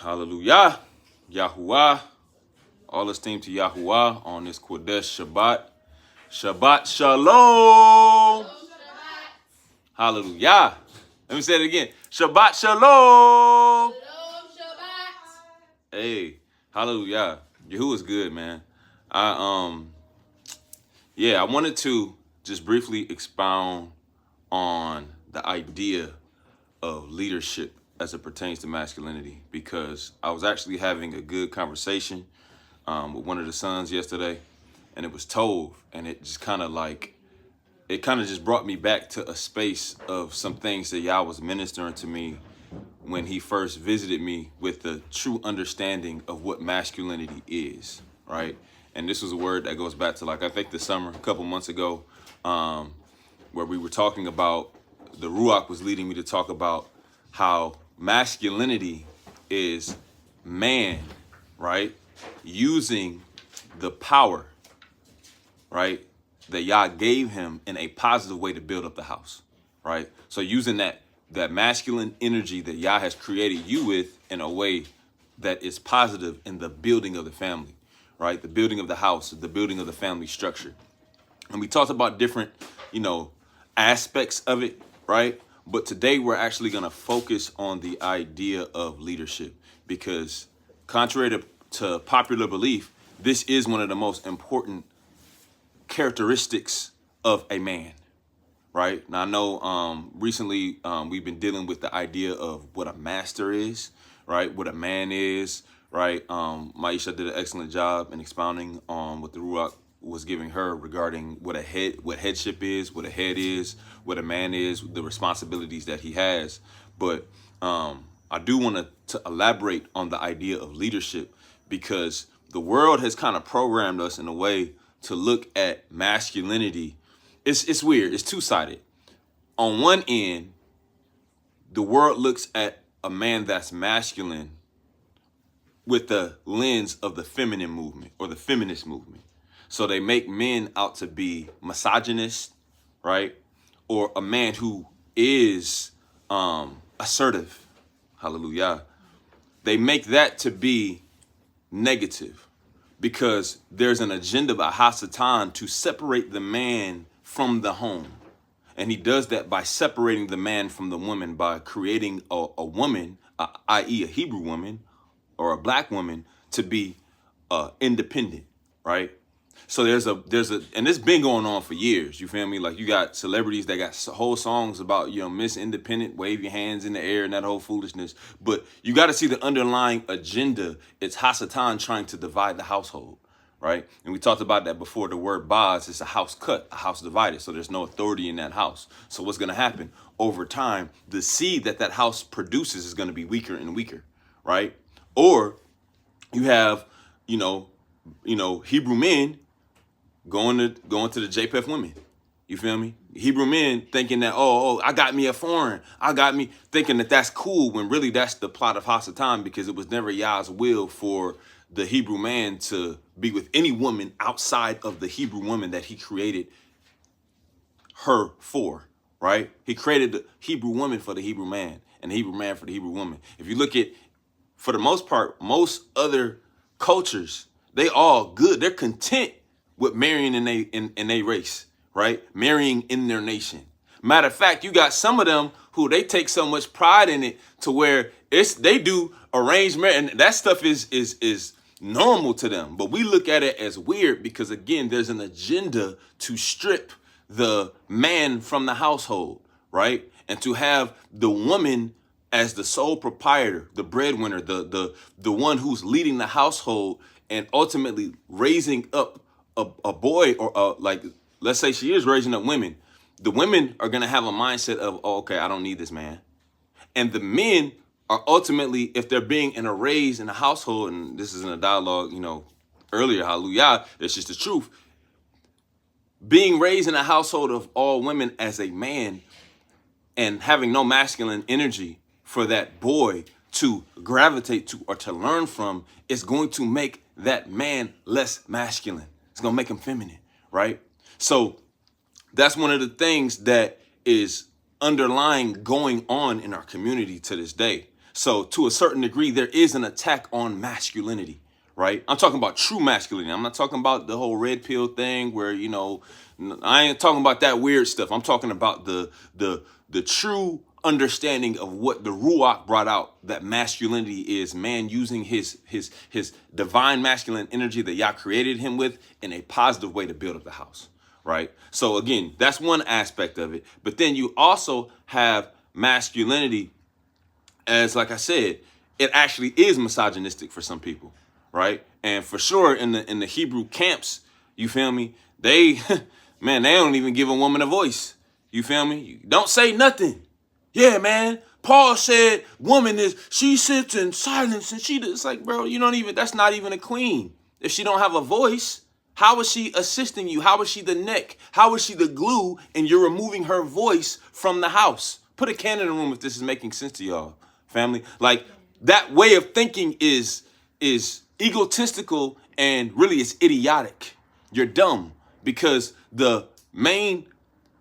Hallelujah. Yahuwah. All esteem to Yahuwah on this Kodesh Shabbat. Shabbat Shalom. Hallelujah. Let me say it again. Shabbat Shalom. Hey, hallelujah. Yahuwah is good, man. I wanted to just briefly expound on the idea of leadership as it pertains to masculinity, because I was actually having a good conversation with one of the sons yesterday, and it was Tove, and it just kind of just brought me back to a space of some things that Yah was ministering to me when he first visited me with the true understanding of what masculinity is, right? And this was a word that goes back to, I think the summer, a couple months ago, where we were talking about, the Ruach was leading me to talk about how masculinity is man, right? Using the power, right, that Yah gave him in a positive way to build up the house, right? So using that masculine energy that Yah has created you with in a way that is positive in the building of the family, right? The building of the house, the building of the family structure. And we talked about different, aspects of it, right? But today we're actually going to focus on the idea of leadership, because contrary to popular belief, this is one of the most important characteristics of a man, right? Now, I know recently we've been dealing with the idea of what a master is, right? What a man is, right? Maisha did an excellent job in expounding on what the Ruach was giving her regarding what headship is, what a head is, what a man is, the responsibilities that he has. But I do want to elaborate on the idea of leadership, because the world has kind of programmed us in a way to look at masculinity. It's weird. It's two-sided. On one end, the world looks at a man that's masculine with the lens of the feminine movement or the feminist movement. So they make men out to be misogynist, right? Or a man who is assertive. Hallelujah. They make that to be negative, because there's an agenda by Hasatan to separate the man from the home. And he does that by separating the man from the woman, by creating a woman, i.e. a Hebrew woman or a black woman, to be independent, right? So there's a, and it's been going on for years. You feel me? Like, you got celebrities that got whole songs about, Miss Independent, wave your hands in the air, and that whole foolishness. But you got to see the underlying agenda. It's Hasatan trying to divide the household, right? And we talked about that before. The word baz is a house cut, a house divided. So there's no authority in that house. So what's going to happen over time? The seed that house produces is going to be weaker and weaker, right? Or you have, Hebrew men going to the JPEF women. You feel me? Hebrew men thinking that, I got me a foreign. Thinking that that's cool, when really that's the plot of Hasatan, because it was never Yah's will for the Hebrew man to be with any woman outside of the Hebrew woman that he created her for, right? He created the Hebrew woman for the Hebrew man, and the Hebrew man for the Hebrew woman. If you look at, for the most part, most other cultures, they all good. They're content with marrying in a race, right? Marrying in their nation. Matter of fact, you got some of them who they take so much pride in it to where they do arranged marriage, and that stuff is normal to them. But we look at it as weird because, again, there's an agenda to strip the man from the household, right? And to have the woman as the sole proprietor, the breadwinner, the one who's leading the household and ultimately raising up a boy, or let's say she is raising up women. The women are going to have a mindset of, okay, I don't need this man. And the men are ultimately, if they're being raised in a household, and this is in a dialogue, earlier, hallelujah, it's just the truth. Being raised in a household of all women as a man and having no masculine energy for that boy to gravitate to or to learn from is going to make that man less masculine. It's going to make him feminine, right? So that's one of the things that is underlying going on in our community to this day. So to a certain degree, there is an attack on masculinity, right? I'm talking about true masculinity. I'm not talking about the whole red pill thing where, I ain't talking about that weird stuff. I'm talking about the true understanding of what the Ruach brought out, that masculinity is man using his divine masculine energy that Yah created him with in a positive way to build up the house, right? So again, that's one aspect of it. But then you also have masculinity as, like I said, it actually is misogynistic for some people, right? And for sure in the Hebrew camps, you feel me? They, man, they don't even give a woman a voice. You feel me? You don't say nothing. Yeah, man. Paul said she sits in silence and it's like, bro, that's not even a queen. If she don't have a voice, how is she assisting you? How is she the neck? How is she the glue? And you're removing her voice from the house. Put a can in the room if this is making sense to y'all, family. Like, that way of thinking is egotistical and really it's idiotic. You're dumb because the main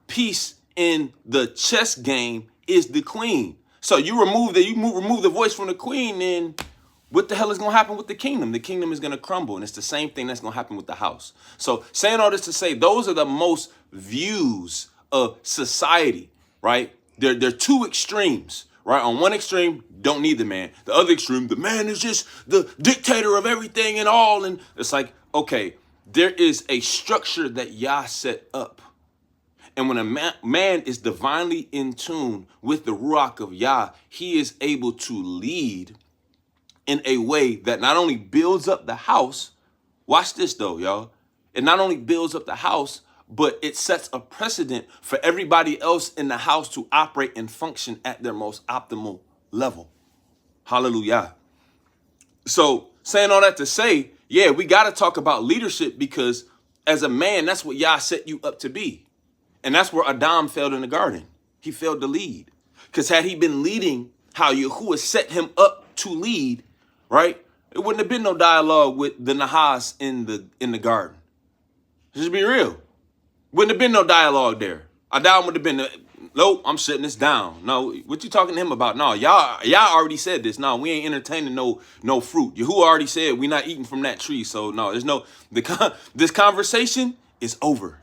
piece in the chess game is the queen. So you remove the voice from the queen, then what the hell is going to happen with the kingdom? The kingdom is going to crumble, and it's the same thing that's going to happen with the house. So saying all this to say, those are the most views of society, right? They're two extremes, right? On one extreme, don't need the man. The other extreme, the man is just the dictator of everything and all. And it's like, okay, there is a structure that Yah set up. And when a man is divinely in tune with the Ruach of Yah, he is able to lead in a way that not only builds up the house, watch this though, y'all. It not only builds up the house, but it sets a precedent for everybody else in the house to operate and function at their most optimal level. Hallelujah. So saying all that to say, yeah, we got to talk about leadership because as a man, that's what Yah set you up to be. And that's where Adam failed in the garden. He failed to lead. Because had he been leading how Yahuwah set him up to lead, right, it wouldn't have been no dialogue with the Nahas in the garden. Just be real. Wouldn't have been no dialogue there. Adam would have been, nope, I'm shutting this down. No, what you talking to him about? No, y'all already said this. No, we ain't entertaining no fruit. Yahuwah already said we not eating from that tree. So no, this conversation is over,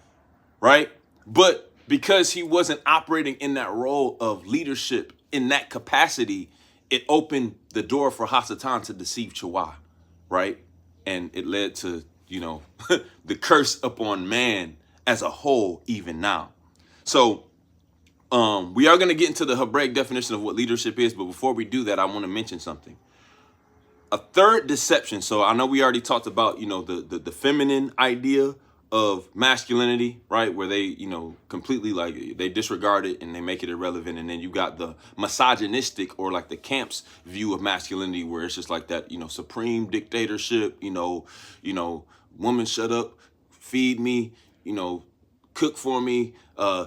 right? But because he wasn't operating in that role of leadership in that capacity, it opened the door for Hasatan to deceive Chawah, right? And it led to, the curse upon man as a whole even now. So we are going to get into the Hebraic definition of what leadership is. But before we do that, I want to mention something. A third deception. So I know we already talked about, the feminine idea of masculinity, right? Where they, completely they disregard it and they make it irrelevant. And then you got the misogynistic or like the camp's view of masculinity where it's just like that, supreme dictatorship, woman, shut up, feed me, cook for me,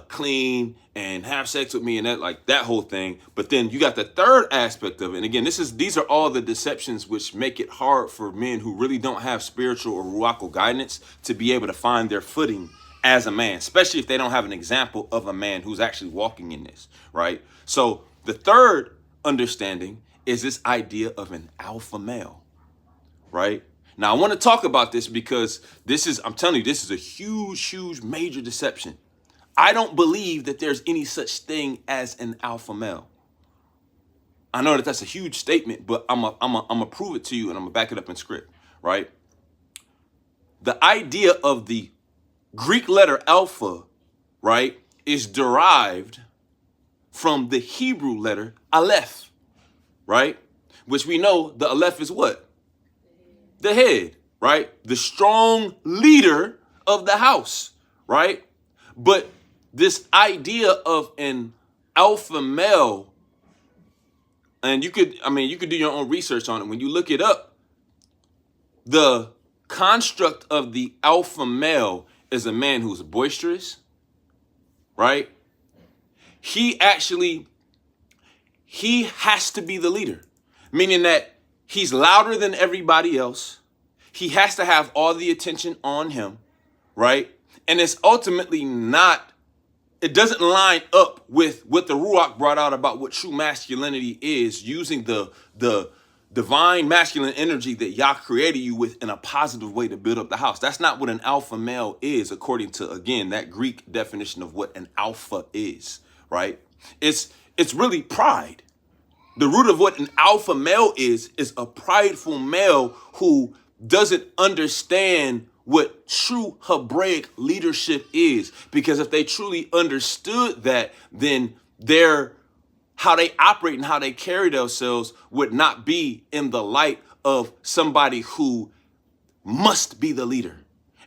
clean and have sex with me and that whole thing. But then you got the third aspect of it. And again, these are all the deceptions which make it hard for men who really don't have spiritual or ruachal guidance to be able to find their footing as a man, especially if they don't have an example of a man who's actually walking in this, right? So the third understanding is this idea of an alpha male, right? Now, I want to talk about this because I'm telling you, this is a huge, huge, major deception. I don't believe that there's any such thing as an alpha male. I know that that's a huge statement, but I'm gonna prove it to you and I'm gonna back it up in script, right? The idea of the Greek letter alpha, right, is derived from the Hebrew letter aleph, right? Which we know the aleph is what? The head, right? The strong leader of the house, right? But this idea of an alpha male, and you could do your own research on it. When you look it up, the construct of the alpha male is a man who's boisterous, right? He has to be the leader, meaning that he's louder than everybody else. He has to have all the attention on him, right? And it's ultimately not it doesn't line up with what the Ruach brought out about what true masculinity is, using the divine masculine energy that Yah created you with in a positive way to build up the house. That's not what an alpha male is, according to, again, that Greek definition of what an alpha is, right? It's really pride. The root of what an alpha male is a prideful male who doesn't understand what true Hebraic leadership is. Because if they truly understood that, then how they operate and how they carry themselves would not be in the light of somebody who must be the leader.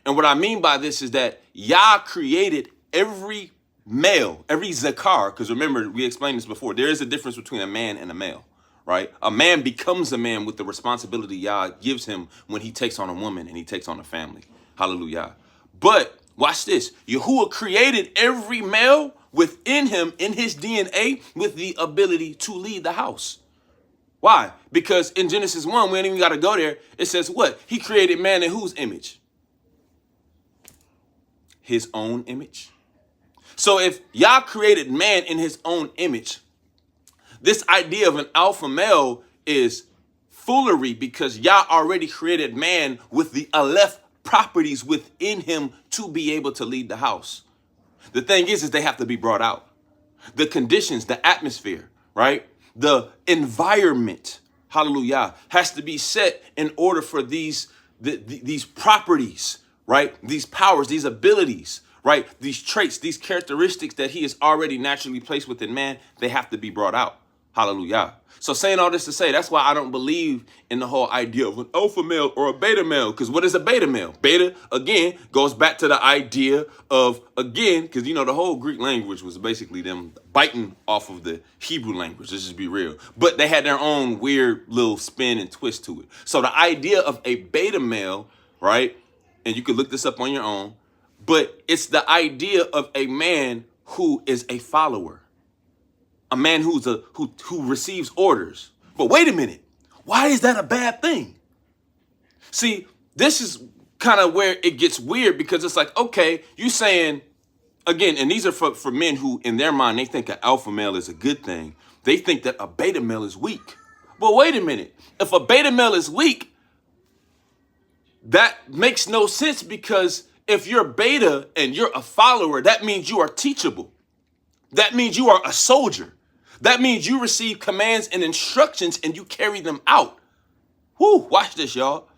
And what I mean by this is that Yah created every male, every zakar, because remember, we explained this before, there is a difference between a man and a male, right? A man becomes a man with the responsibility Yah gives him when he takes on a woman and he takes on a family. Hallelujah. But watch this. Yahuwah created every male within him, in his DNA, with the ability to lead the house. Why? Because in Genesis 1, we ain't even got to go there. It says what? He created man in whose image? His own image. So if Yah created man in his own image, this idea of an alpha male is foolery, because Yah already created man with the Aleph properties within him to be able to lead the house. The thing is they have to be brought out. The conditions, the atmosphere, right? The environment, hallelujah, has to be set in order for these properties, right? These powers, these abilities, right? These traits, these characteristics that he has already naturally placed within man, they have to be brought out. Hallelujah. So saying all this to say, that's why I don't believe in the whole idea of an alpha male or a beta male. Because what is a beta male? Beta, again, goes back to the idea of, again, because, the whole Greek language was basically them biting off of the Hebrew language. Let's just be real. But they had their own weird little spin and twist to it. So the idea of a beta male, right? And you can look this up on your own. But it's the idea of a man who is a follower. A man who receives orders. But wait a minute. Why is that a bad thing? See, this is kind of where it gets weird, because it's like, okay, you saying, again, and these are for men who, in their mind, they think an alpha male is a good thing. They think that a beta male is weak. But wait a minute. If a beta male is weak, that makes no sense, because if you're beta and you're a follower, that means you are teachable. That means you are a soldier. That means you receive commands and instructions and you carry them out. Whoo, watch this, y'all.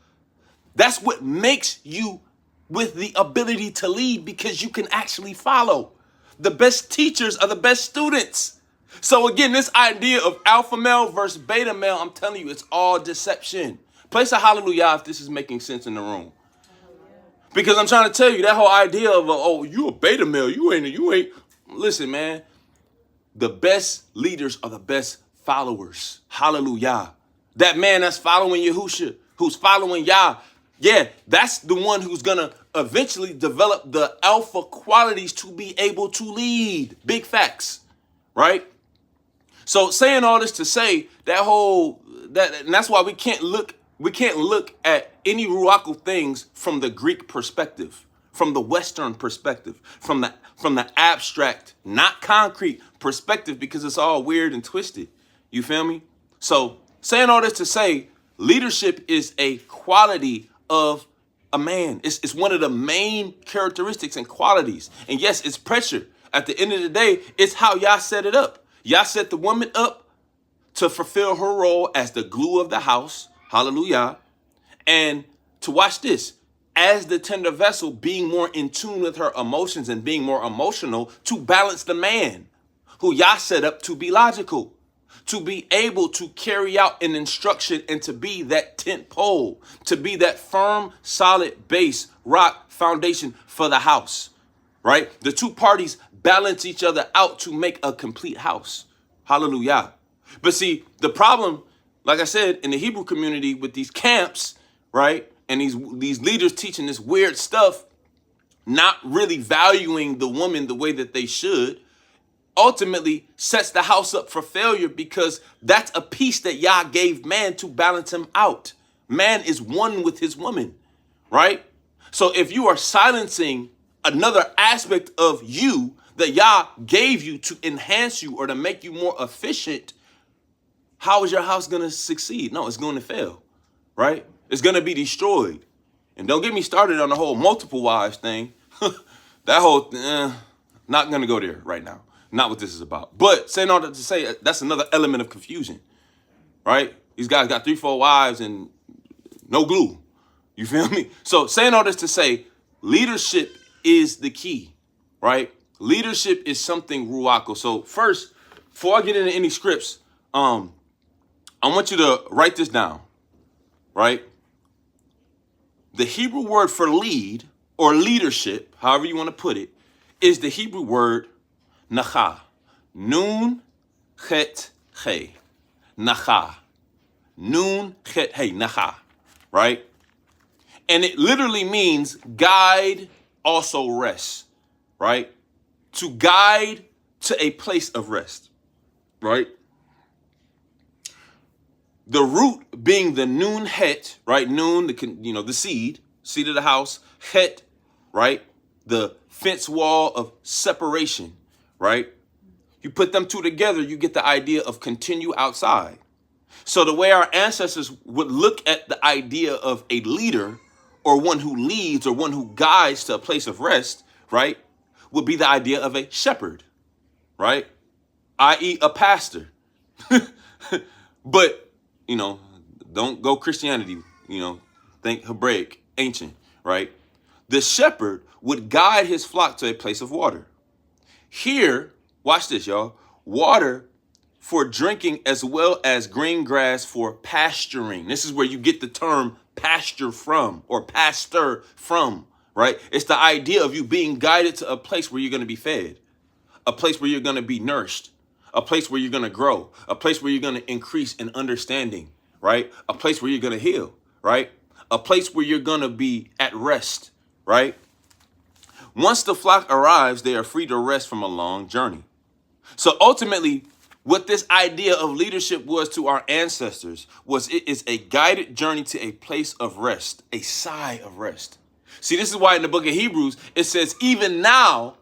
That's what makes you with the ability to lead, because you can actually follow. The best teachers are the best students. So again, this idea of alpha male versus beta male, I'm telling you, it's all deception. Place a hallelujah if this is making sense in the room. Because I'm trying to tell you, that whole idea of, you a beta male, you ain't. Listen, man. The best leaders are the best followers. Hallelujah. That man that's following Yahusha, who's following Yah, yeah, that's the one who's going to eventually develop the alpha qualities to be able to lead. Big facts, right? So saying all this to say and that's why we can't look at any Ruacal things from the Greek perspective, from the Western perspective, from the abstract, not concrete perspective, because it's all weird and twisted. You feel me? So saying all this to say, leadership is a quality of a man. It's one of the main characteristics and qualities. And yes, it's pressure. At the end of the day, it's how Yah set it up. Yah set the woman up to fulfill her role as the glue of the house. Hallelujah. And to watch this, as the tender vessel, being more in tune with her emotions and being more emotional, to balance the man who Yah set up to be logical, to be able to carry out an instruction and to be that tent pole, to be that firm, solid base, rock, foundation for the house, right? The two parties balance each other out to make a complete house. Hallelujah. But see, the problem, like I said, in the Hebrew community with these camps, right? And these leaders teaching this weird stuff, not really valuing the woman the way that they should, ultimately sets the house up for failure, because that's a piece that Yah gave man to balance him out. Man is one with his woman, right? So if you are silencing another aspect of you that Yah gave you to enhance you or to make you more efficient, how is your house going to succeed? No, it's going to fail, right? It's going to be destroyed. And don't get me started on the whole multiple wives thing. That whole, not going to go there right now. Not what this is about. But saying all that to say, that's another element of confusion, right? These guys got 3-4 wives and no glue. You feel me? So saying all this to say, leadership is the key, right? Leadership is something ruako. So first, before I get into any scripts, I want you to write this down, right? The Hebrew word for lead or leadership, however you want to put it, is the Hebrew word nacha. Nun chet he. Nacha. Nun chet he. Nacha. Right? And it literally means guide, also rest. Right? To guide to a place of rest. Right? The root being the nun het, right? Nun, the seed of the house. Het, right? The fence wall of separation, right? You put them two together, you get the idea of continue outside. So the way our ancestors would look at the idea of a leader or one who leads or one who guides to a place of rest, right, would be the idea of a shepherd, right? I.e. a pastor. But, don't go Christianity, think Hebraic, ancient, right? The shepherd would guide his flock to a place of water. Here, watch this, y'all. Water for drinking as well as green grass for pasturing. This is where you get the term pasture from or pastor from, right? It's the idea of you being guided to a place where you're going to be fed, a place where you're going to be nourished, a place where you're going to grow, a place where you're going to increase in understanding, right? A place where you're going to heal, right? A place where you're going to be at rest, right? Once the flock arrives, they are free to rest from a long journey. So ultimately, what this idea of leadership was to our ancestors was it is a guided journey to a place of rest, a sigh of rest. See, this is why in the book of Hebrews, it says, even now,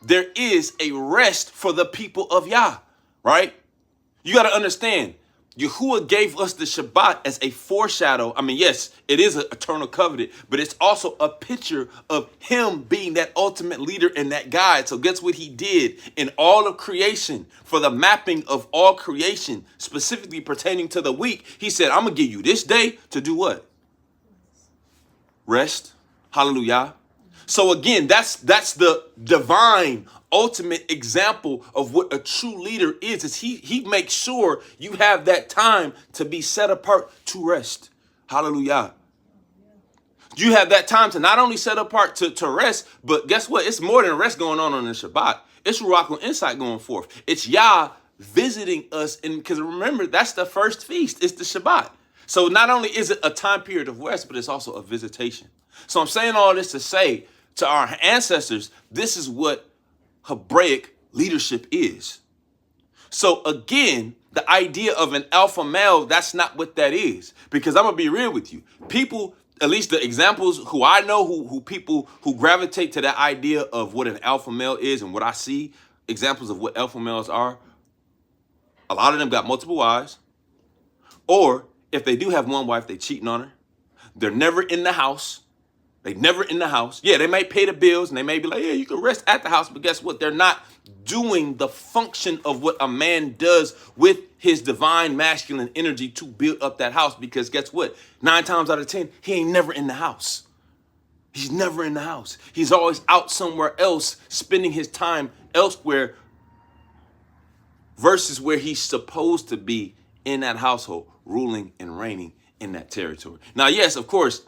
there is a rest for the people of Yah, right? You got to understand, Yahuwah gave us the Shabbat as a foreshadow. I mean, yes, it is an eternal covenant, but it's also a picture of him being that ultimate leader and that guide. So guess what he did in all of creation for the mapping of all creation, specifically pertaining to the week. He said, I'm going to give you this day to do what? Rest. Hallelujah. So again, that's the divine ultimate example of what a true leader is he makes sure you have that time to be set apart to rest. Hallelujah. You have that time to not only set apart to rest, but guess what? It's more than rest going on the Shabbat. It's Ruach and insight going forth. It's Yah visiting us. And because remember, that's the first feast. It's the Shabbat. So not only is it a time period of rest, but it's also a visitation. So I'm saying all this to say to our ancestors, this is what Hebraic leadership is. So again, the idea of an alpha male, that's not what that is. Because I'm going to be real with you. People, at least the examples who I know, who people who gravitate to that idea of what an alpha male is and what I see, examples of what alpha males are, a lot of them got multiple wives. Or if they do have one wife, they cheating on her. They're never in the house. They never in the house. Yeah, they may pay the bills and they may be like, yeah, you can rest at the house. But guess what? They're not doing the function of what a man does with his divine masculine energy to build up that house. Because guess what? 9 times out of 10, he ain't never in the house. He's never in the house. He's always out somewhere else, spending his time elsewhere versus where he's supposed to be in that household, ruling and reigning in that territory. Now, yes, of course,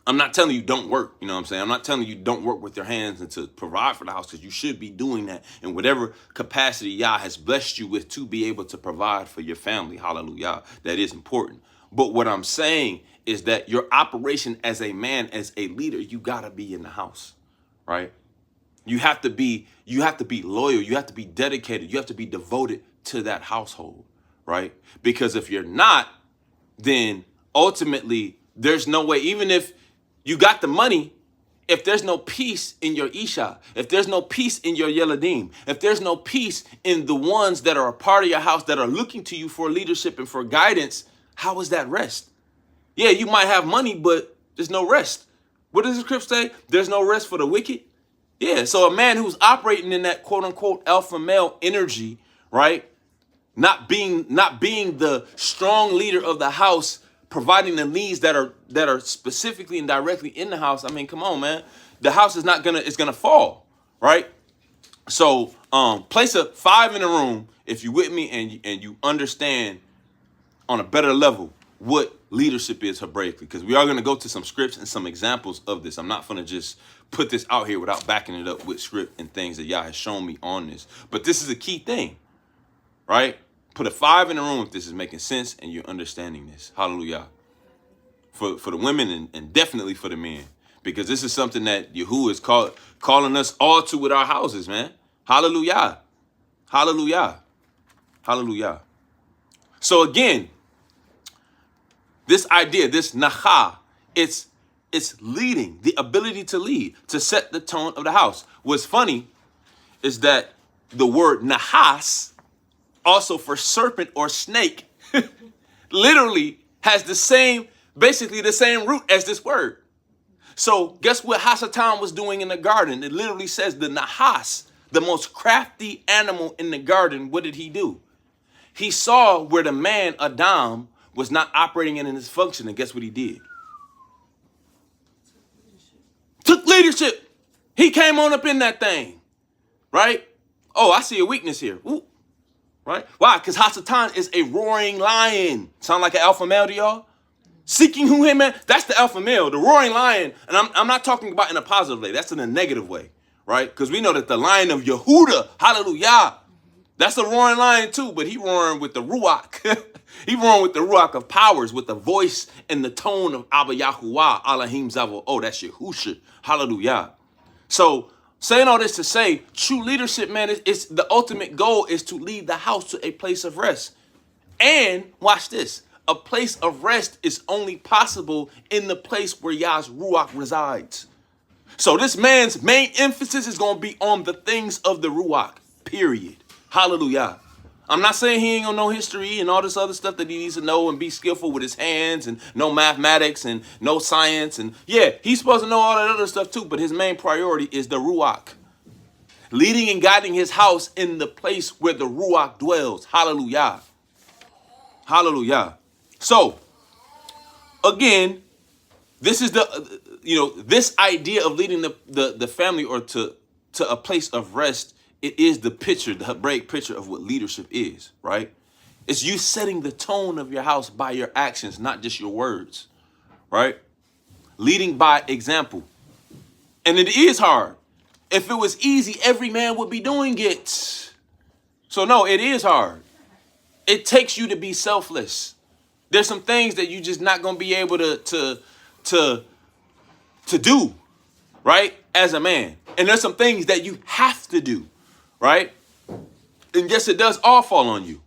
I'm not telling you don't work, you know what I'm saying? I'm not telling you don't work with your hands and to provide for the house, because you should be doing that in whatever capacity Yah has blessed you with to be able to provide for your family. Hallelujah. That is important. But what I'm saying is that your operation as a man, as a leader, you got to be in the house, right? You have to be loyal. You have to be dedicated. You have to be devoted to that household, right? Because if you're not, then ultimately there's no way, even if you got the money, if there's no peace in your Isha, if there's no peace in your Yeladim, if there's no peace in the ones that are a part of your house that are looking to you for leadership and for guidance, how is that rest? Yeah, you might have money, but there's no rest. What does the script say? There's no rest for the wicked. Yeah, so a man who's operating in that quote unquote alpha male energy, right? Not being the strong leader of the house, providing the needs that are specifically and directly in the house. I mean, come on, man. The house is it's gonna fall, right? So place a 5 in the room if you're with me and you understand on a better level what leadership is Hebraically, because we are going to go to some scripts and some examples of this. I'm not going to just put this out here without backing it up with script and things that Yah has shown me on this. But this is a key thing, right? Put a 5 in the room if this is making sense and you're understanding this. Hallelujah. For the women and definitely for the men, because this is something that Yahuwah is calling us all to with our houses, man. Hallelujah. Hallelujah. Hallelujah. So again, this idea, this nacha, it's leading, the ability to lead, to set the tone of the house. What's funny is that the word nahas, also for serpent or snake, literally has basically the same root as this word. So guess what Hasatan was doing in the garden? It literally says the nahas, the most crafty animal in the garden. What did he do? He saw where the man, Adam, was not operating in his function, and guess what he did? Took leadership. He came on up in that thing, right? Oh, I see a weakness here. Ooh. Right? Why? Because Hasatan is a roaring lion. Sound like an alpha male to y'all? Seeking who him, man? That's the alpha male, the roaring lion. And I'm not talking about in a positive way. That's in a negative way, right? Because we know that the lion of Yehuda, hallelujah, that's a roaring lion too, but he roaring with the ruach. He roaring with the ruach of powers, with the voice and the tone of Abba Yahuwah, Elohim Zavo. Oh, that's Yehusha. Hallelujah. So saying all this to say, true leadership, man, it's the ultimate goal is to lead the house to a place of rest. And watch this. A place of rest is only possible in the place where Yah's ruach resides. So this man's main emphasis is going to be on the things of the ruach, period. Hallelujah. I'm not saying he ain't gonna know history and all this other stuff that he needs to know and be skillful with his hands and know mathematics and know science. And yeah, he's supposed to know all that other stuff too, but his main priority is the Ruach. Leading and guiding his house in the place where the Ruach dwells. Hallelujah. Hallelujah. So, again, this is this idea of leading the family or to a place of rest. It is the picture, the Hebraic picture of what leadership is, right? It's you setting the tone of your house by your actions, not just your words, right? Leading by example. And it is hard. If it was easy, every man would be doing it. So no, it is hard. It takes you to be selfless. There's some things that you're just not going to be able to do, right? As a man. And there's some things that you have to do. Right? And yes, it does all fall on you.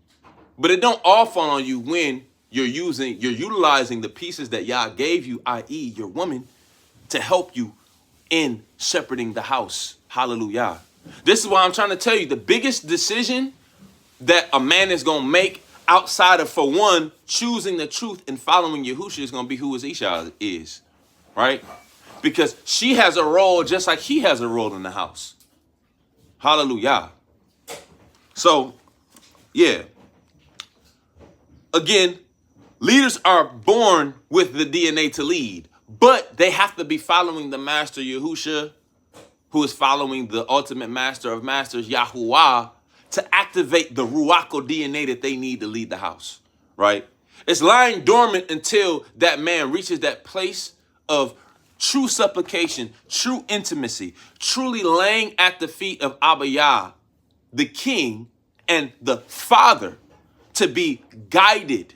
But it don't all fall on you when you're utilizing the pieces that Yah gave you, i.e. your woman, to help you in shepherding the house. Hallelujah. This is why I'm trying to tell you the biggest decision that a man is going to make outside of, for one, choosing the truth and following Yahusha is going to be who his Isha is. Right? Because she has a role just like he has a role in the house. Hallelujah. So, yeah. Again, leaders are born with the DNA to lead, but they have to be following the master Yahusha, who is following the ultimate master of masters, Yahuwah, to activate the Ruacho DNA that they need to lead the house, right? It's lying dormant until that man reaches that place of true supplication, true intimacy, truly laying at the feet of Abba Yah, the king and the father, to be guided,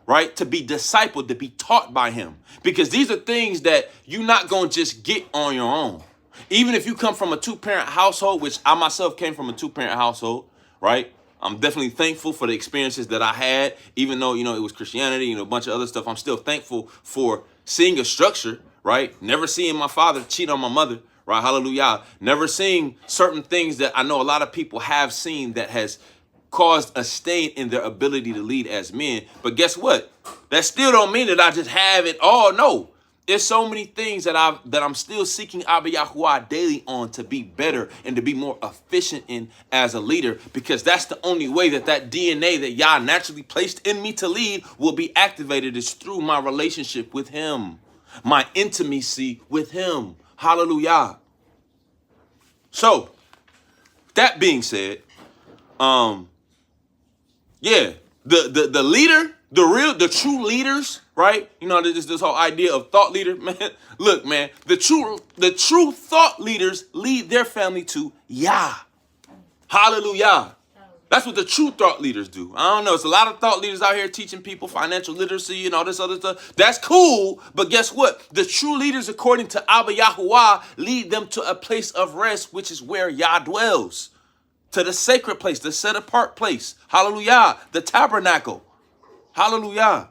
right? To be discipled, to be taught by him. Because these are things that you're not going to just get on your own. Even if you come from a two-parent household, which I myself came from a two-parent household, right? I'm definitely thankful for the experiences that I had, even though, it was Christianity and a bunch of other stuff. I'm still thankful for seeing a structure, right? Never seeing my father cheat on my mother, right? Hallelujah. Never seeing certain things that I know a lot of people have seen that has caused a stain in their ability to lead as men. But guess what? That still don't mean that I just have it all. No. There's so many things that I'm still seeking Abba Yahuwah daily on to be better and to be more efficient in as a leader, because that's the only way that DNA that Yah naturally placed in me to lead will be activated, is through my relationship with him, my intimacy with him. Hallelujah. So, that being said, yeah, the leader, the true leaders, right? You know, this whole idea of thought leader, man. Look, man, the true thought leaders lead their family to Yah. Hallelujah. That's what the true thought leaders do. I don't know. It's a lot of thought leaders out here teaching people financial literacy and all this other stuff. That's cool. But guess what? The true leaders, according to Abba Yahuwah, lead them to a place of rest, which is where Yah dwells. To the sacred place, the set apart place. Hallelujah. The tabernacle. Hallelujah.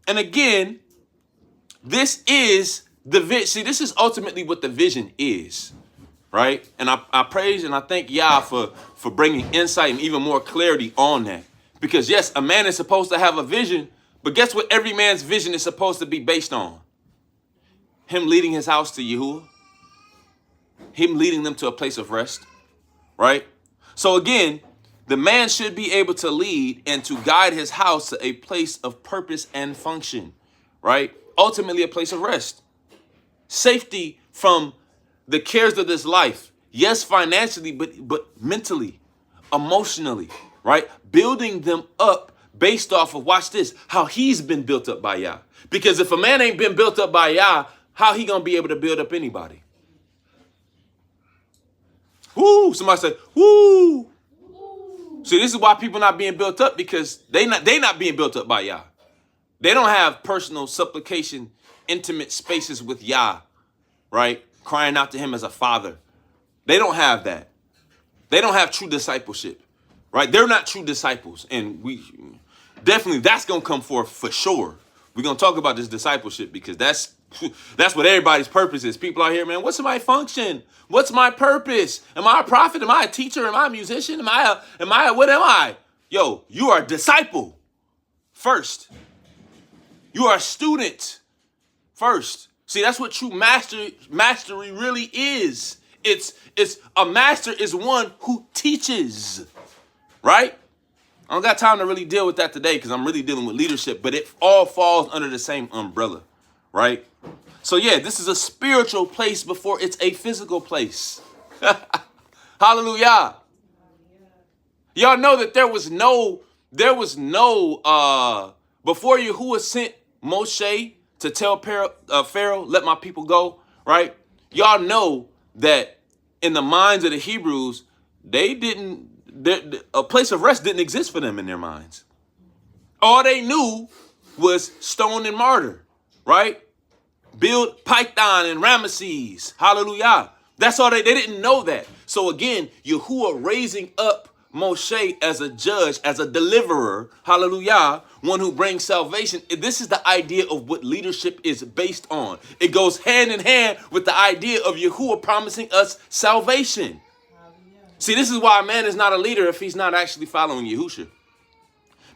And again, this is the vision. See, this is ultimately what the vision is, right? And I praise and I thank Yah for bringing insight and even more clarity on that. Because yes, a man is supposed to have a vision, but guess what every man's vision is supposed to be based on? Him leading his house to Yahuwah. Him leading them to a place of rest. Right? So again, the man should be able to lead and to guide his house to a place of purpose and function, right? Ultimately, a place of rest. Safety from the cares of this life. Yes, financially, but mentally, emotionally, right? Building them up based off of, watch this, how he's been built up by Yah. Because if a man ain't been built up by Yah, how he gonna be able to build up anybody? Woo! Somebody said, woo! See, this is why people not being built up, because they not being built up by Yah. They don't have personal supplication, intimate spaces with Yah, right? Crying out to him as a father. They don't have that. They don't have true discipleship, right? They're not true disciples. And we definitely, that's going to come forth for sure. We're going to talk about this discipleship, because that's what everybody's purpose is. People out here, man, what's my function? What's my purpose? Am I a prophet? Am I a teacher? Am I a musician? What am I? Yo, you are a disciple first. You are a student first. See, that's what true mastery really is. It's a master is one who teaches, right? I don't got time to really deal with that today, because I'm really dealing with leadership, but it all falls under the same umbrella, right? So yeah, this is a spiritual place before it's a physical place. Hallelujah. Y'all know that there was no, before Yahuwah sent Moshe to tell Pharaoh, let my people go, right? Y'all know that in the minds of the Hebrews, a place of rest didn't exist for them in their minds. All they knew was stone and martyr, right? Build Python and Ramesses. Hallelujah. That's all they didn't know that. So again, Yahuwah raising up Moshe as a judge, as a deliverer, hallelujah, one who brings salvation. This is the idea of what leadership is based on. It goes hand in hand with the idea of Yahuwah promising us salvation. See, this is why a man is not a leader if he's not actually following Yahushua.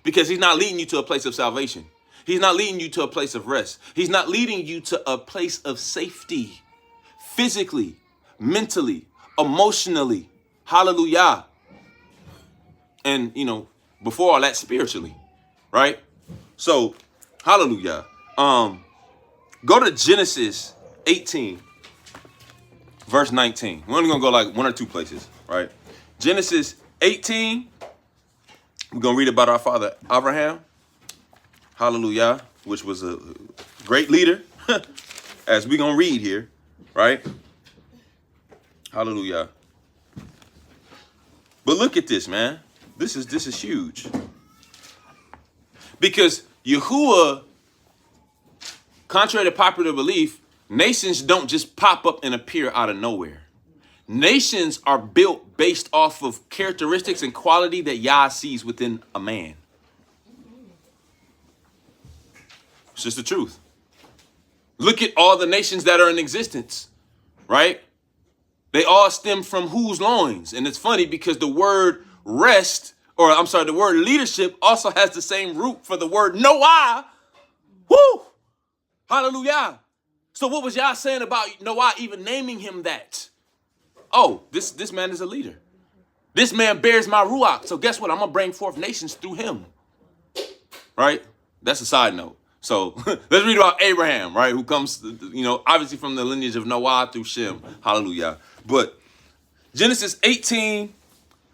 Because he's not leading you to a place of salvation. He's not leading you to a place of rest. He's not leading you to a place of safety. Physically, mentally, emotionally. Hallelujah. And, before all that, spiritually. Right? So, hallelujah. Go to Genesis 18, verse 19. We're only going to go like one or two places. Right? Genesis 18. We're going to read about our father Abraham. Hallelujah. Which was a great leader. As we're going to read here. Right? Hallelujah. But look at this, man. This is huge. Because Yahuwah, contrary to popular belief, nations don't just pop up and appear out of nowhere. Nations are built based off of characteristics and quality that Yah sees within a man. It's just the truth. Look at all the nations that are in existence, right? They all stem from whose loins? And it's funny because the word rest, or I'm sorry, the word leadership also has the same root for the word Noah. Woo! Hallelujah. So what was y'all saying about Noah even naming him that? Oh, this man is a leader. This man bears my ruach. So guess what? I'm going to bring forth nations through him. Right? That's a side note. So let's read about Abraham, right? Who comes, obviously from the lineage of Noah through Shem. Hallelujah. But Genesis 18,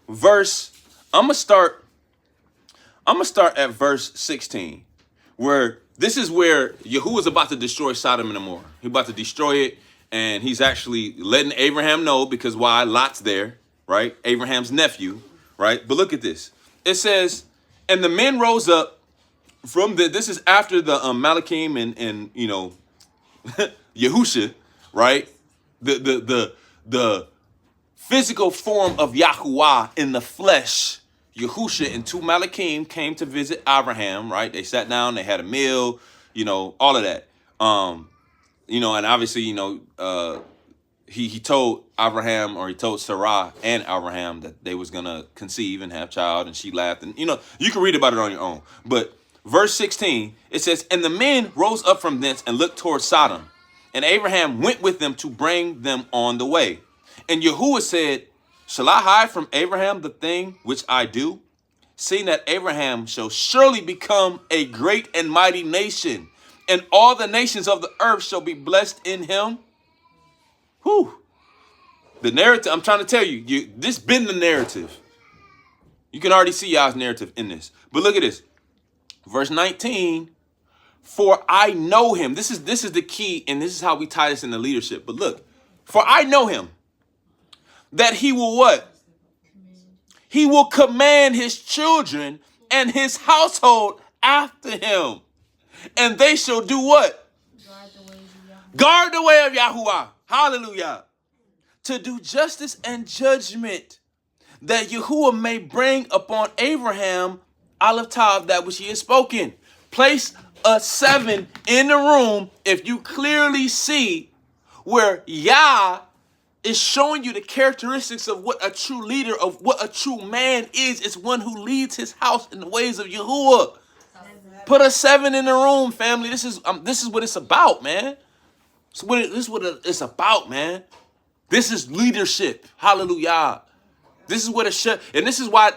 verse, I'm going to start at verse 16, where this is where Yahuwah is about to destroy Sodom and Gomorrah. He's about to destroy it, and he's actually letting Abraham know, because why? Lot's there, right? Abraham's nephew, right? But look at this. It says, and the men rose up from this is after the Malachim and Yahusha, right? The physical form of Yahuwah in the flesh, Yahusha and two Malachim came to visit Abraham, right? They sat down, they had a meal, all of that. And obviously, he told Abraham, or he told Sarah and Abraham that they was going to conceive and have child, and she laughed. And, you can read about it on your own. But verse 16, it says, and the men rose up from thence and looked toward Sodom. And Abraham went with them to bring them on the way. And Yahuwah said, shall I hide from Abraham the thing which I do? Seeing that Abraham shall surely become a great and mighty nation, and all the nations of the earth shall be blessed in him. Whew. The narrative, I'm trying to tell you, this been the narrative. You can already see y'all's narrative in this. But look at this. Verse 19, for I know him. This is the key, and this is how we tie this into leadership. But look, for I know him, that he will what? He will command his children and his household after him. And they shall do what? Guard the way of Yahuwah. Hallelujah. To do justice and judgment, that Yahuwah may bring upon Abraham Aleph Tav that which he has spoken. Place a 7 in the room if you clearly see where Yah is showing you the characteristics of what a true leader, of what a true man is. It's one who leads his house in the ways of Yahuwah. Put a 7 in the room, family. This is what it's about, man. This is what it's about, man. This is leadership. Hallelujah. This is what it should, and this is why,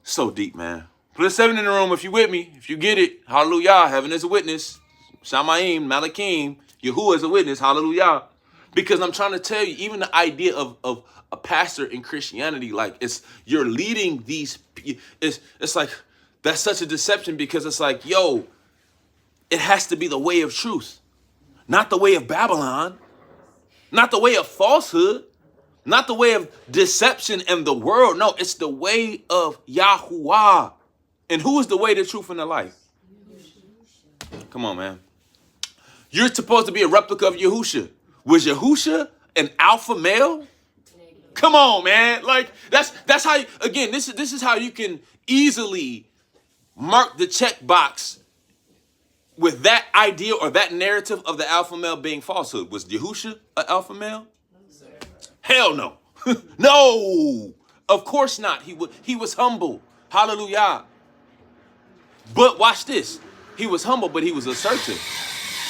so deep, man. Put a 7 in the room if you with me. If you get it, hallelujah. Heaven is a witness. Shamayim, Malachim, Yahuwah is a witness. Hallelujah. Because I'm trying to tell you, even the idea of a pastor in Christianity, like you're leading these, it's like, that's such a deception, because it's like, yo, it has to be the way of truth, not the way of Babylon, not the way of falsehood, not the way of deception and the world. No, it's the way of Yahuwah. And who is the way, the truth, and the life? Come on, man. You're supposed to be a replica of Yahusha. Was Yahusha an alpha male? Come on, man. Like that's how again, this is how you can easily mark the check box with that idea or that narrative of the alpha male being falsehood. Was Yahusha an alpha male? Hell no. No. Of course not. He was humble. Hallelujah. But watch this. He was humble, but he was assertive.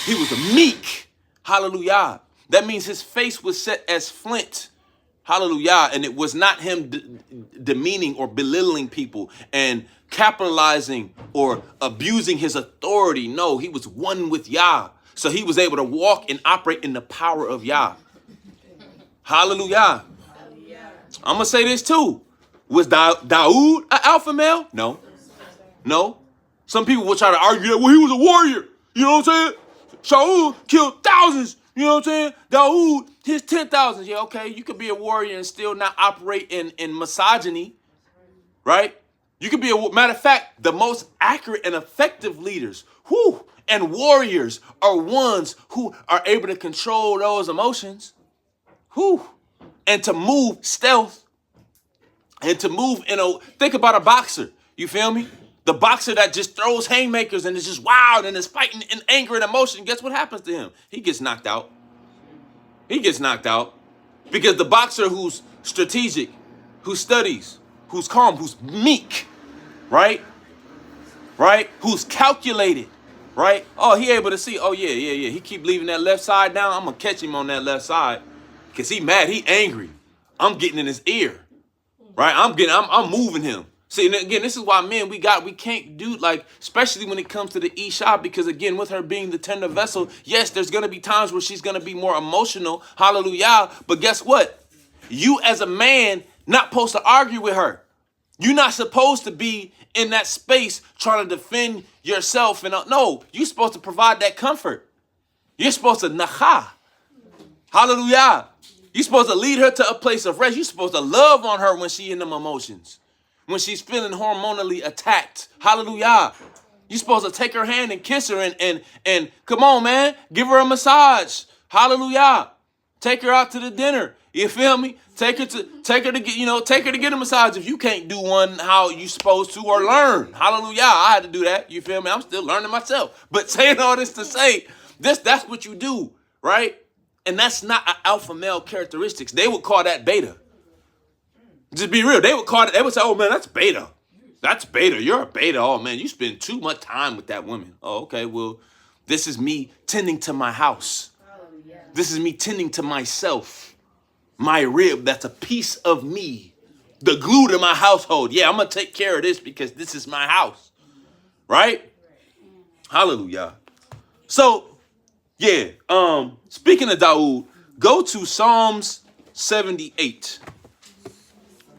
He was meek. Hallelujah. That means his face was set as flint. Hallelujah. And it was not him demeaning or belittling people and capitalizing or abusing his authority. No, he was one with Yah. So he was able to walk and operate in the power of Yah. Hallelujah. I'm going to say this too. Was Daoud an alpha male? No. No. Some people will try to argue that, well, he was a warrior. You know what I'm saying? Shaul killed thousands. You know what I'm saying? Daoud, his 10,000. Yeah, okay. You could be a warrior and still not operate in misogyny. Right? You could be matter of fact, the most accurate and effective leaders, and warriors are ones who are able to control those emotions. And to move stealth. And to move think about a boxer. You feel me? The boxer that just throws haymakers and is just wild and is fighting in anger and emotion, guess what happens to him? He gets knocked out. He gets knocked out. Because the boxer who's strategic, who studies, who's calm, who's meek, right? Right? Who's calculated, right? Oh, he able to see, oh yeah. He keep leaving that left side down. I'm going to catch him on that left side because he mad, he angry. I'm getting in his ear, right? I'm moving him. See, and again, this is why men, we can't do, like, especially when it comes to the Isha, because again, with her being the tender vessel, yes, there's going to be times where she's going to be more emotional, hallelujah, but guess what? You as a man, not supposed to argue with her. You're not supposed to be in that space trying to defend yourself. And no, you're supposed to provide that comfort. You're supposed to nacha, hallelujah. You're supposed to lead her to a place of rest. You're supposed to love on her when she's in them emotions. When she's feeling hormonally attacked. Hallelujah. You're supposed to take her hand and kiss her and come on, man. Give her a massage. Hallelujah. Take her out to the dinner. You feel me? Take her to get a massage if you can't do one how you supposed to, or learn. Hallelujah. I had to do that. You feel me? I'm still learning myself. But saying all this to say, that's what you do, right? And that's not an alpha male characteristics. They would call that beta. Just be real. They would say, oh man, that's beta. That's beta. You're a beta. Oh man, you spend too much time with that woman. Oh, okay. Well, this is me tending to my house. This is me tending to myself. My rib, that's a piece of me. The glue to my household. Yeah, I'm going to take care of this because this is my house. Right? Hallelujah. So, yeah. Speaking of Dawood, go to Psalms 78.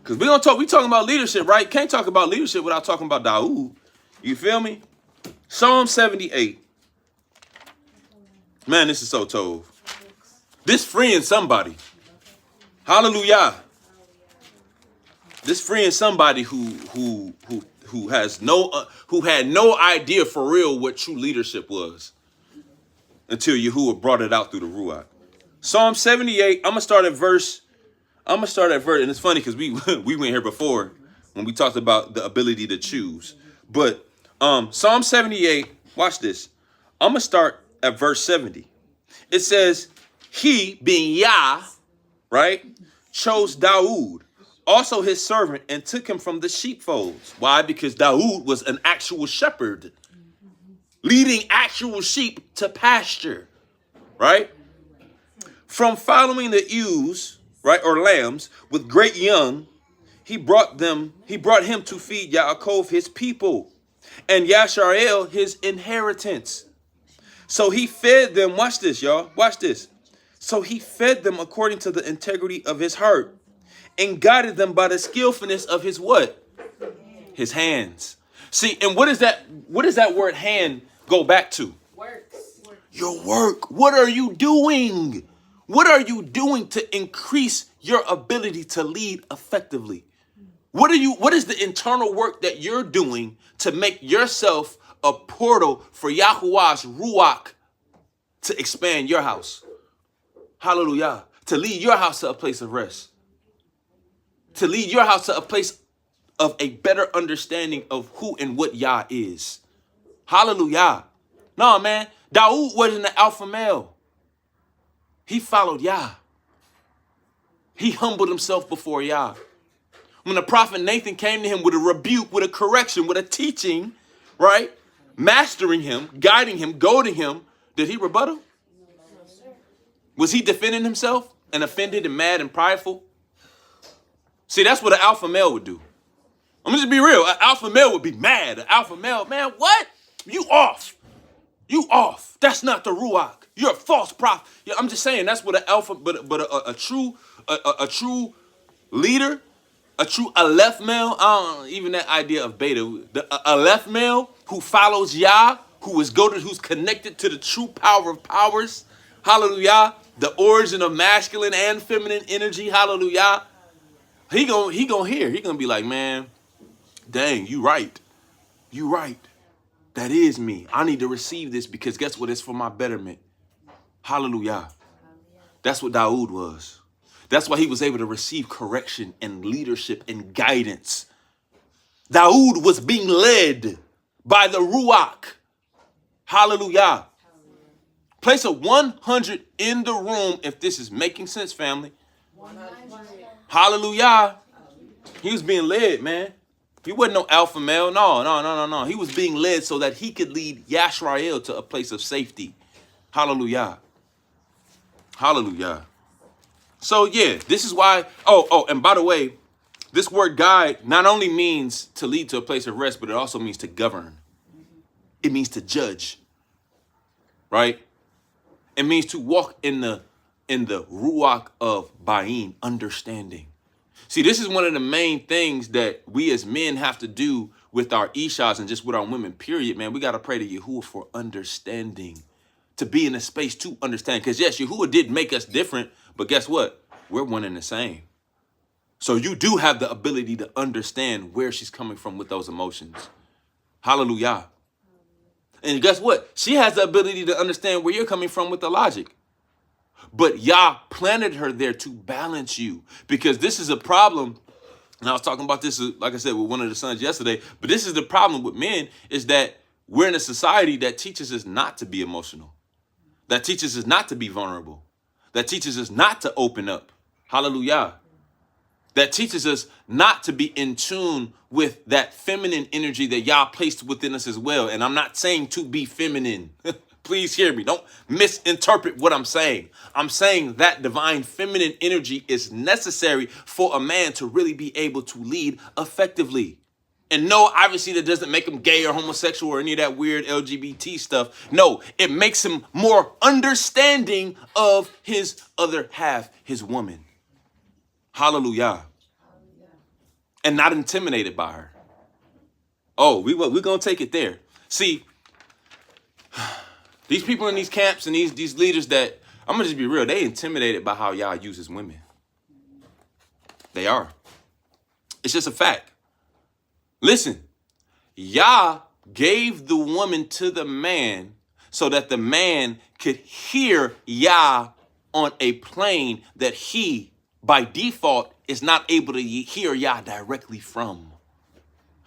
Because we talking about leadership, right? Can't talk about leadership without talking about Dawood. You feel me? Psalm 78. Man, this is so tove. This freeing somebody. Hallelujah. This freeing somebody who had no idea for real what true leadership was until Yahuwah brought it out through the Ruach. Psalm 78. I'm gonna start at verse, and it's funny because we went here before when we talked about the ability to choose. But Psalm 78, watch this. I'm gonna start at verse 70. It says, he, being Yah, right, chose Dawood, also his servant, and took him from the sheepfolds. Why? Because Dawood was an actual shepherd, leading actual sheep to pasture, right? From following the ewes, right, or lambs, with great young, he brought him to feed Yaakov, his people, and Yasharel, his inheritance. So he fed them, watch this, y'all, watch this. So he fed them according to the integrity of his heart and guided them by the skillfulness of his what? His hands. See, and what does that word hand go back to? Works. Your work. What are you doing? What are you doing to increase your ability to lead effectively? What is the internal work that you're doing to make yourself a portal for Yahuwah's Ruach to expand your house? Hallelujah. To lead your house to a place of rest. To lead your house to a place of a better understanding of who and what Yah is. Hallelujah. No, man. Dawood wasn't an alpha male. He followed Yah. He humbled himself before Yah. When the prophet Nathan came to him with a rebuke, with a correction, with a teaching, right? Mastering him, guiding him, goading him, did he rebuttal? Was he defending himself and offended and mad and prideful? See, that's what an alpha male would do. I'm just be real. An alpha male would be mad. An alpha male, man, what? You off. You off. That's not the Ruach. You're a false prophet. Yeah, I'm just saying that's what an alpha, but a true leader, a true Aleph male, even that idea of beta, a Aleph male who follows Yah, who is goaded, who's connected to the true power of powers, hallelujah, the origin of masculine and feminine energy, hallelujah. He gonna hear. He gonna be like, man, dang, you right. You right. That is me. I need to receive this because guess what? It's for my betterment. Hallelujah. That's what Dawood was. That's why he was able to receive correction and leadership and guidance Daoud was being led by the Ruach. Hallelujah. Place a 100 in the room if this is making sense, family. 100. Hallelujah. He was being led, man. He wasn't no alpha male. No. He was being led so that he could lead Yashrael to a place of safety. Hallelujah. Hallelujah. So, yeah, this is why. Oh, and by the way, this word guide not only means to lead to a place of rest, but it also means to govern. It means to judge, right? It means to walk in the ruach of Ba'in, understanding. See, this is one of the main things that we as men have to do with our Ishas and just with our women, period, man. We got to pray to Yahuwah for understanding, to be in a space to understand. Because, yes, Yahuwah did make us different, but guess what? We're one and the same. So you do have the ability to understand where she's coming from with those emotions. Hallelujah. And guess what? She has the ability to understand where you're coming from with the logic. But Yah planted her there to balance you, because this is a problem. And I was talking about this, like I said, with one of the sons yesterday. But this is the problem with men, is that we're in a society that teaches us not to be emotional, that teaches us not to be vulnerable, that teaches us not to open up. Hallelujah. That teaches us not to be in tune with that feminine energy that Yah placed within us as well. And I'm not saying to be feminine. Please hear me. Don't misinterpret what I'm saying. I'm saying that divine feminine energy is necessary for a man to really be able to lead effectively. And no, obviously that doesn't make him gay or homosexual or any of that weird LGBT stuff. No, it makes him more understanding of his other half, his woman. Hallelujah. And not intimidated by her. Oh, we're going to take it there. See, these people in these camps and these leaders that, I'm going to just be real, they intimidated by how Yah uses women. They are. It's just a fact. Listen, Yah gave the woman to the man so that the man could hear Yah on a plane that he, by default, is not able to hear Yah directly from.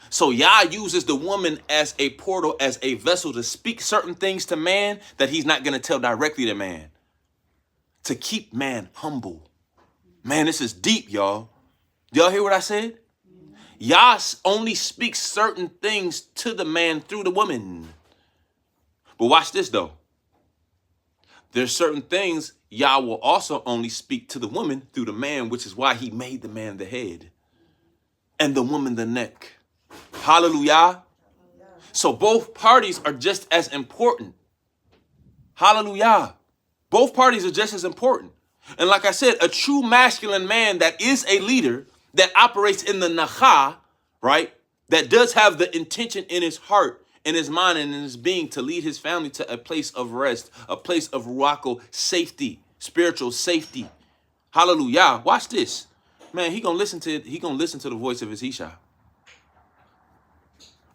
So Yah uses the woman as a portal, as a vessel to speak certain things to man that he's not going to tell directly to man. To keep man humble. Man, this is deep, y'all. Y'all hear what I said? Yah only speaks certain things to the man through the woman. But watch this, though. There's certain things Yah will also only speak to the woman through the man, which is why he made the man the head and the woman the neck. Hallelujah. So both parties are just as important. Hallelujah. Both parties are just as important. And like I said, a true masculine man that is a leader, that operates in the Nacha, right? That does have the intention in his heart, in his mind, and in his being to lead his family to a place of rest, a place of ruach safety, spiritual safety. Hallelujah. Watch this. Man, he gonna listen to the voice of his Isha.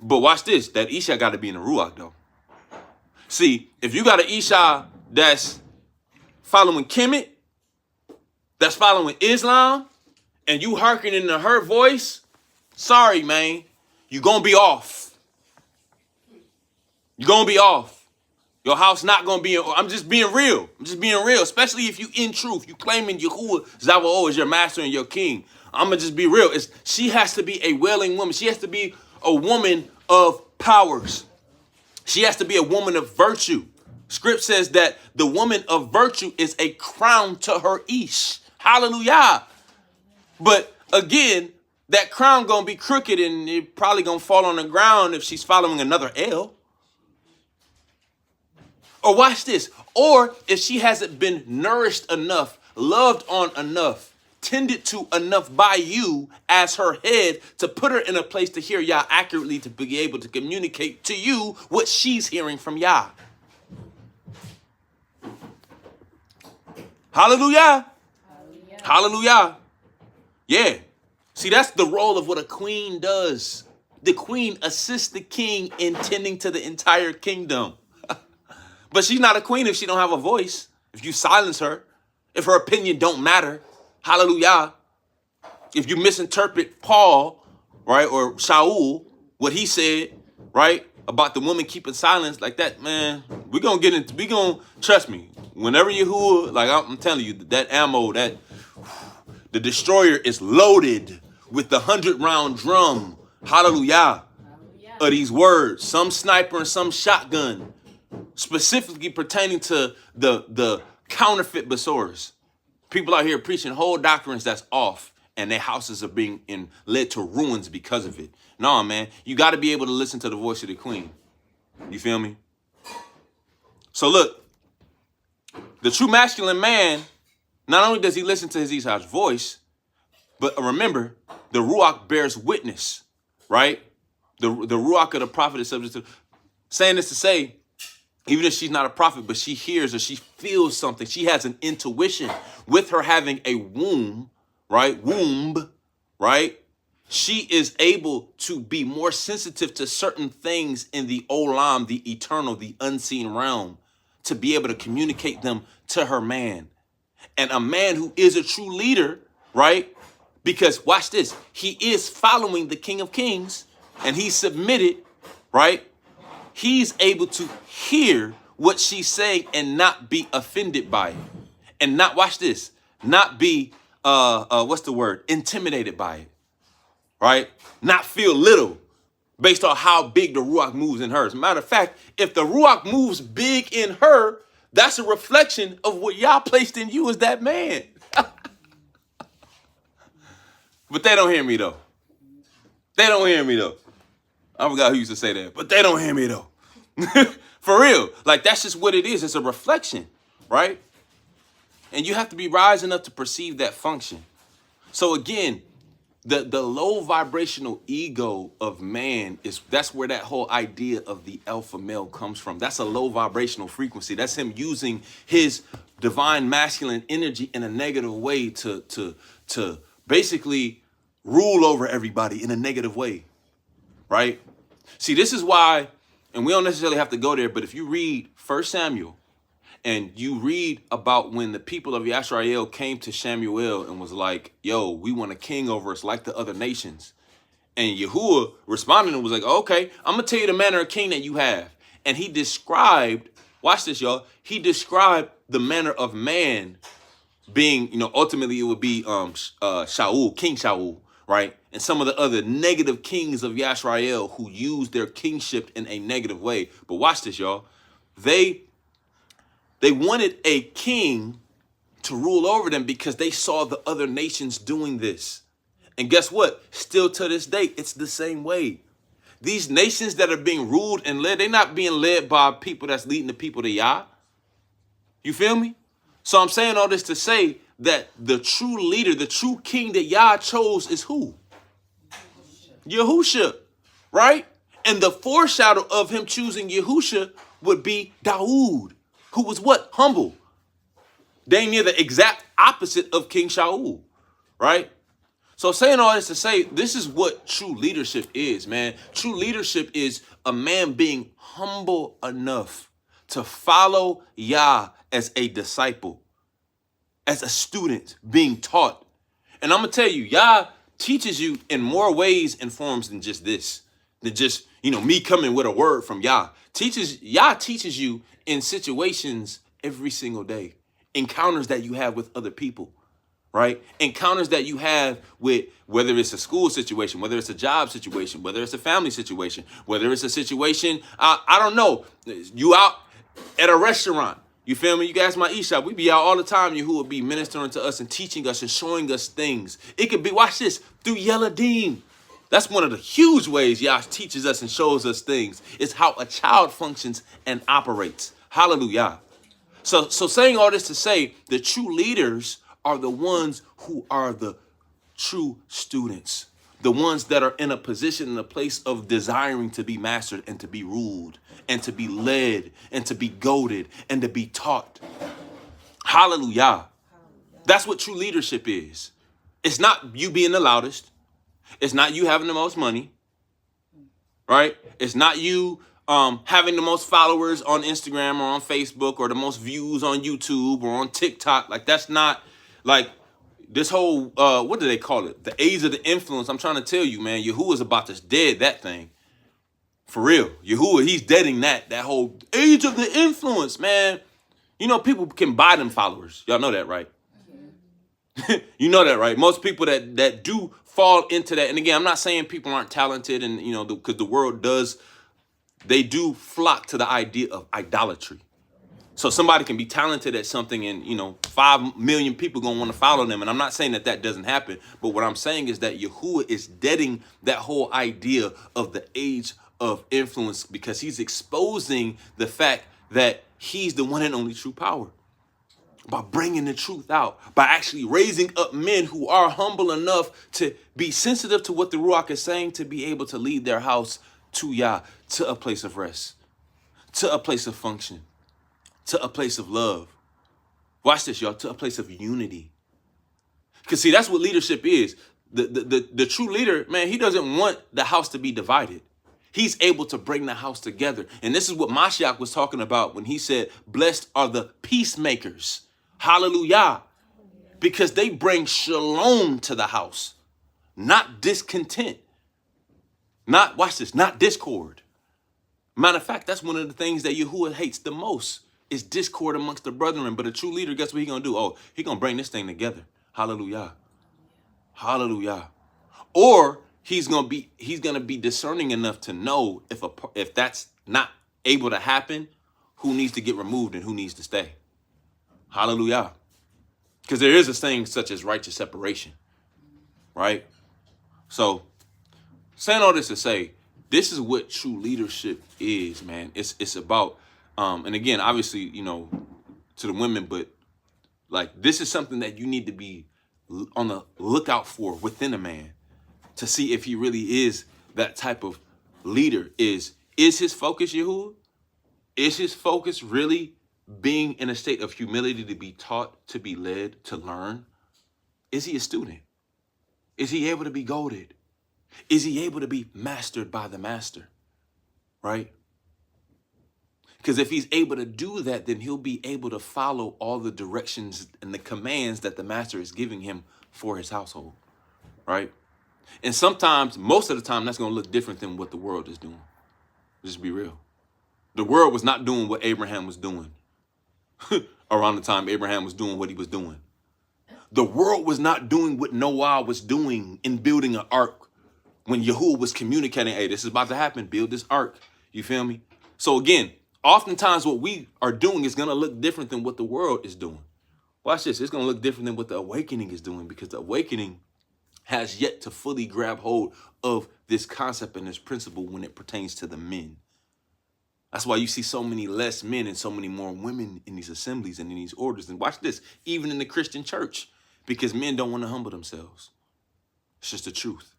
But watch this. That Isha got to be in the ruach, though. See, if you got an Isha that's following Kemet, that's following Islam, and you hearkening to her voice, sorry, man, you're going to be off. You're going to be off. Your house not going to be, I'm just being real. I'm just being real, especially if you in truth. You claiming Yahuwah Zava'o as your master and your king. I'm going to just be real. She has to be a wailing woman. She has to be a woman of powers. She has to be a woman of virtue. Script says that the woman of virtue is a crown to her ish. Hallelujah. But again, that crown going to be crooked and it probably going to fall on the ground if she's following another L. Or watch this. Or if she hasn't been nourished enough, loved on enough, tended to enough by you as her head to put her in a place to hear Yah accurately, to be able to communicate to you what she's hearing from Yah. Hallelujah. Hallelujah. Hallelujah. Yeah. See, that's the role of what a queen does. The queen assists the king in tending to the entire kingdom. But she's not a queen if she don't have a voice. If you silence her, if her opinion don't matter. Hallelujah. If you misinterpret Paul, right? Or Shaul, what he said, right? About the woman keeping silence like that, man, we gonna trust me. Whenever Yahuwah, like I'm telling you, that ammo, the destroyer is loaded with the 100-round drum, hallelujah, of these words. Some sniper and some shotgun, specifically pertaining to the counterfeit besorers. People out here preaching whole doctrines that's off, and their houses are being led to ruins because of it. No, man, you got to be able to listen to the voice of the queen. You feel me? So look, the true masculine man, not only does he listen to his Ishai's voice, but remember, the Ruach bears witness, right? The Ruach of the prophet is subject to, saying this to say, even if she's not a prophet, but she hears or she feels something, she has an intuition. With her having a womb, right? She is able to be more sensitive to certain things in the olam, the eternal, the unseen realm, to be able to communicate them to her man. And a man who is a true leader, right? Because watch this, he is following the King of Kings and he's submitted, right? He's able to hear what she's saying and not be offended by it. And not, watch this, not be, intimidated by it, right? Not feel little based on how big the Ruach moves in her. As a matter of fact, if the Ruach moves big in her, that's a reflection of what y'all placed in you as that man. But they don't hear me, though. They don't hear me, though. I forgot who used to say that, but they don't hear me, though. For real. Like, that's just what it is. It's a reflection, right? And you have to be rising up to perceive that function. So again, the low vibrational ego of man that's where that whole idea of the alpha male comes from. That's a low vibrational frequency. That's him using his divine masculine energy in a negative way to basically rule over everybody in a negative way, right? See, this is why, and we don't necessarily have to go there, but if you read 1 Samuel and you read about when the people of Yisrael came to Shamuel and was like, yo, we want a king over us like the other nations. And Yahuwah responded and was like, okay, I'm going to tell you the manner of king that you have. And he described, watch this, y'all, he described the manner of man being, ultimately it would be Shaul, King Shaul, right? And some of the other negative kings of Yisrael who used their kingship in a negative way. But watch this, y'all. They wanted a king to rule over them because they saw the other nations doing this. And guess what? Still to this day, it's the same way. These nations that are being ruled and led, they're not being led by people that's leading the people to Yah. You feel me? So I'm saying all this to say that the true leader, the true king that Yah chose is who? Yahusha, right? And the foreshadow of him choosing Yahusha would be Dawood, who was what? Humble. Dang near the exact opposite of King Shaul, right? So saying all this to say, this is what true leadership is, man. True leadership is a man being humble enough to follow Yah as a disciple, as a student being taught. And I'm going to tell you, Yah teaches you in more ways and forms than just this, than just, me coming with a word from Yah. Yah teaches you in situations every single day, encounters that you have with other people, right? Encounters that you have with, whether it's a school situation, whether it's a job situation, whether it's a family situation, whether it's a situation, I don't know, you out at a restaurant. You feel me? You guys, my e-shop, we be out all the time. You who will be ministering to us and teaching us and showing us things. It could be, watch this, through Yeladim. That's one of the huge ways Yah teaches us and shows us things. It's how a child functions and operates. Hallelujah. So saying all this to say, the true leaders are the ones who are the true students. The ones that are in a position, in a place of desiring to be mastered and to be ruled and to be led and to be goaded and to be taught. Hallelujah. That's what true leadership is. It's not you being the loudest. It's not you having the most money, right? It's not you having the most followers on Instagram or on Facebook or the most views on YouTube or on TikTok. Like, that's not, like, this whole, what do they call it? The age of the influence. I'm trying to tell you, man, Yahuwah's about to dead that thing. For real. Yahuwah, he's deading that whole age of the influence, man. You know, people can buy them followers. Y'all know that, right? You know that, right? Most people that do fall into that. And again, I'm not saying people aren't talented and, you know, because the world does, they do flock to the idea of idolatry. So somebody can be talented at something and, you know, 5 million people going to want to follow them. And I'm not saying that doesn't happen. But what I'm saying is that Yahuwah is deading that whole idea of the age of influence because he's exposing the fact that he's the one and only true power. By bringing the truth out, by actually raising up men who are humble enough to be sensitive to what the Ruach is saying, to be able to lead their house to Yah, to a place of rest, to a place of function, to a place of love. Watch this, y'all, to a place of unity. Because see, that's what leadership is. The true leader, man, he doesn't want the house to be divided. He's able to bring the house together. And this is what Mashiach was talking about when he said, blessed are the peacemakers. Hallelujah. Because they bring shalom to the house, not discontent. Not, watch this, not discord. Matter of fact, that's one of the things that Yahuwah hates the most is discord amongst the brethren. But a true leader, guess what he's going to do? Oh, he's going to bring this thing together. Hallelujah. Hallelujah. Or he's going to be discerning enough to know if that's not able to happen, who needs to get removed and who needs to stay. Hallelujah. Because there is a thing such as righteous separation, right? So saying all this to say, this is what true leadership is, man. It's about, and again, obviously, you know, to the women, but like this is something that you need to be on the lookout for within a man to see if he really is that type of leader. Is his focus Yahuwah? Is his focus really being in a state of humility to be taught, to be led, to learn? Is he a student? Is he able to be goaded? Is he able to be mastered by the master? Right? Because if he's able to do that, then he'll be able to follow all the directions and the commands that the master is giving him for his household. Right? And sometimes, most of the time, that's going to look different than what the world is doing. Just be real. The world was not doing what Abraham was doing around the time Abraham was doing what he was doing. The world was not doing what Noah was doing in building an ark when Yahuwah was communicating, hey, this is about to happen, build this ark. You feel me? So again, oftentimes what we are doing is going to look different than what the world is doing. Watch this. It's going to look different than what the awakening is doing because the awakening has yet to fully grab hold of this concept and this principle when it pertains to the men. That's why you see so many less men and so many more women in these assemblies and in these orders. And watch this, even in the Christian church, because men don't want to humble themselves. It's just the truth.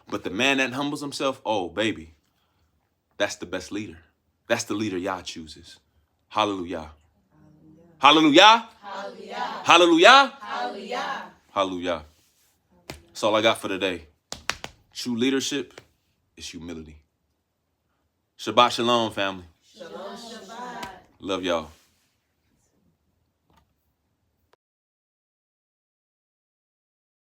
But the man that humbles himself, oh, baby, that's the best leader. That's the leader Yah chooses. Hallelujah. Hallelujah. Hallelujah. Hallelujah. Hallelujah. Hallelujah. That's all I got for today. True leadership is humility. Shabbat shalom, family. Shalom, Shabbat. Love y'all.